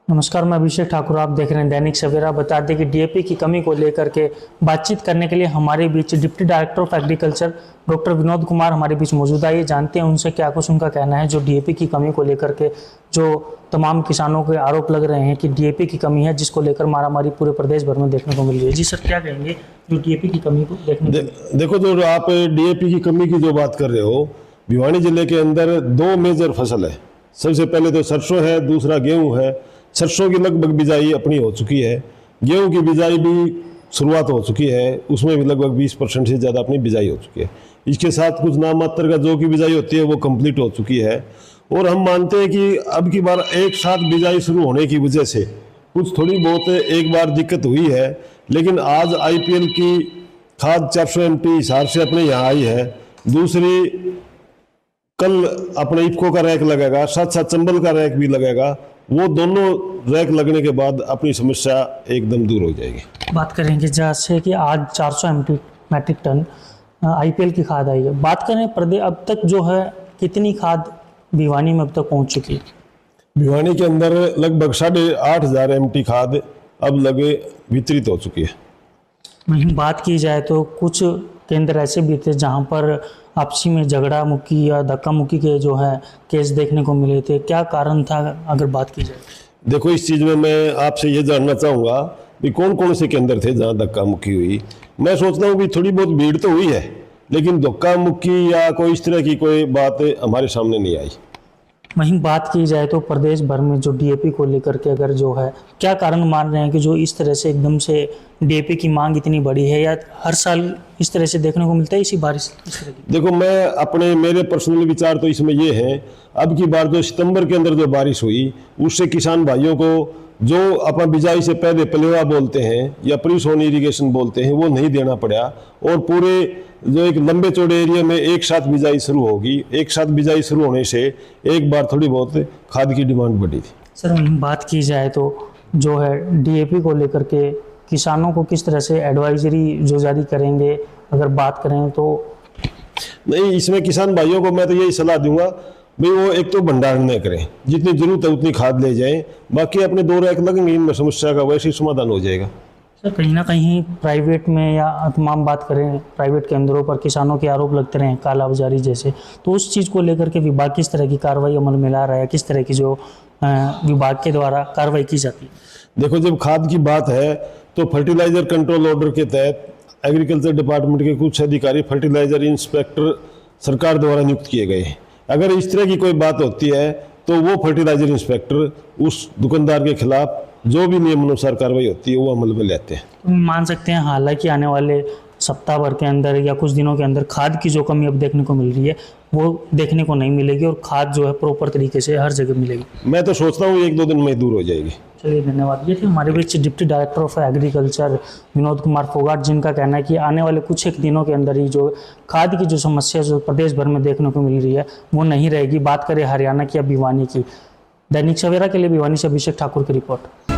नमस्कार, मैं अभिषेक ठाकुर। आप देख रहे हैं दैनिक सवेरा। बता दें कि डीएपी की कमी को लेकर के बातचीत करने के लिए हमारे बीच deputy director of agriculture doctor Vinod Kumar हमारे बीच मौजूद है। ये जानते हैं उनसे क्या कुछ उनका कहना है जो डीएपी की कमी को लेकर के जो तमाम किसानों के आरोप लग रहे हैं कि डीएपी की कमी है, जिसको लेकर मारामारी पूरे प्रदेश भर में देखने को मिल रही है। जी सर, क्या कहेंगे जो डीएपी की कमी को देखने देखो, जो आप डीएपी की कमी की जो बात कर रहे हो, भिवानी जिले के अंदर दो मेजर फसल है। सबसे पहले तो सरसों है, दूसरा गेहूं है। सरसों की लगभग बिजाई अपनी हो चुकी है, गेहूं की बिजाई भी शुरुआत हो चुकी है, उसमें भी लगभग 20% से ज़्यादा अपनी बिजाई हो चुकी है। इसके साथ कुछ नाम मात्र का जो की बिजाई होती है वो कंप्लीट हो चुकी है। और हम मानते हैं कि अब की बार एक साथ बिजाई शुरू होने की वजह से कुछ थोड़ी बहुत एक बार दिक्कत हुई है, लेकिन आज आईपीएल की खाद 400 MT हिसाब से अपने यहाँ आई है। दूसरी कल अपने इफको का रैक लगेगा, साथ साथ चंबल का रैक भी लगेगा। वो दोनों रैक लगने के बाद अपनी समस्या एकदम दूर हो जाएगी। बात करेंगे जैसे कि आज 400 मैट्रिक टन आईपीएल की खाद आई है। बात करें प्रदेश अब तक जो है कितनी खाद भिवानी में अब तक पहुंच चुकी है? भिवानी के अंदर लगभग 8,500 MT खाद अब लगे वितरित हो चुकी है। वहीं बात की जाए तो कुछ केंद्र ऐसे भी थे जहां पर आपसी में झगड़ा मुक्की या धक्का मुक्की के जो है केस देखने को मिले थे। क्या कारण था अगर बात की जाए? देखो, इस चीज़ में मैं आपसे ये जानना चाहूँगा कि कौन कौन से केंद्र थे जहाँ धक्का मुक्की हुई। मैं सोचता हूँ कि थोड़ी बहुत भीड़ तो हुई है, लेकिन धक्का मुक्की या कोई इस तरह की कोई बात हमारे सामने नहीं आई। वहीं बात की जाए तो प्रदेश भर में जो डीएपी को लेकर के अगर जो है क्या कारण मान रहे हैं कि जो इस तरह से एकदम से डीएपी की मांग इतनी बड़ी है, या हर साल इस तरह से देखने को मिलता है इसी बारिश इस तरह की? देखो, मेरे पर्सनल विचार तो इसमें ये है, अब की बार जो सितंबर के अंदर जो बारिश हुई उससे किसान भाइयों को जो अपन बिजाई से पहले पलेवा बोलते हैं या प्री सोन इरिगेशन बोलते हैं वो नहीं देना पड़ा। और पूरे जो एक लंबे चौड़े एरिया में एक साथ बिजाई शुरू होगी। एक साथ बिजाई शुरू होने से एक बार थोड़ी बहुत खाद की डिमांड बढ़ी थी। सर, बात की जाए तो जो है डीएपी को लेकर के किसानों को किस तरह से एडवाइजरी जो जारी करेंगे अगर बात करें तो? नहीं, इसमें किसान भाइयों को मैं तो यही सलाह दूंगा भाई, वो एक तो भंडारण न करें, जितनी जरूरत है उतनी खाद ले जाएं, बाकी अपने 2 रैक लगेंगे, इनमें समस्या का वैसे ही समाधान हो जाएगा। सर, कहीं ना कहीं प्राइवेट में या तमाम बात करें प्राइवेट केंद्रों पर किसानों के आरोप लगते रहे कालाबाजारी जैसे, तो उस चीज़ को लेकर के विभाग किस तरह की कार्रवाई अमल में ला रहा है? किस तरह की जो विभाग के द्वारा कार्रवाई की जाती है? देखो, जब खाद की बात है तो फर्टिलाइजर कंट्रोल ऑर्डर के तहत एग्रीकल्चर डिपार्टमेंट के कुछ अधिकारी फर्टिलाइजर इंस्पेक्टर सरकार द्वारा नियुक्त किए गए हैं। अगर इस तरह की कोई बात होती है तो वो फर्टिलाइजर इंस्पेक्टर उस दुकानदार के खिलाफ जो भी नियम अनुसार कार्रवाई होती है वो अमल में लेते हैं। तो मान सकते हैं हालांकि आने वाले सप्ताह भर के अंदर या कुछ दिनों के अंदर खाद की जो कमी अब देखने को मिल रही है वो देखने को नहीं मिलेगी और खाद जो है प्रॉपर तरीके से हर जगह मिलेगी। मैं तो सोचता हूँ 1-2 दिन में दूर हो जाएगी। चलिए, धन्यवाद। ये थे हमारे बीच deputy director of agriculture Vinod Kumar Phogat, जिनका कहना है कि आने वाले कुछ एक दिनों के अंदर ही जो खाद की जो समस्या जो प्रदेश भर में देखने को मिल रही है वो नहीं रहेगी। बात करें हरियाणा की या भिवानी की। दैनिक सवेरा के लिए भिवानी से अभिषेक ठाकुर की रिपोर्ट।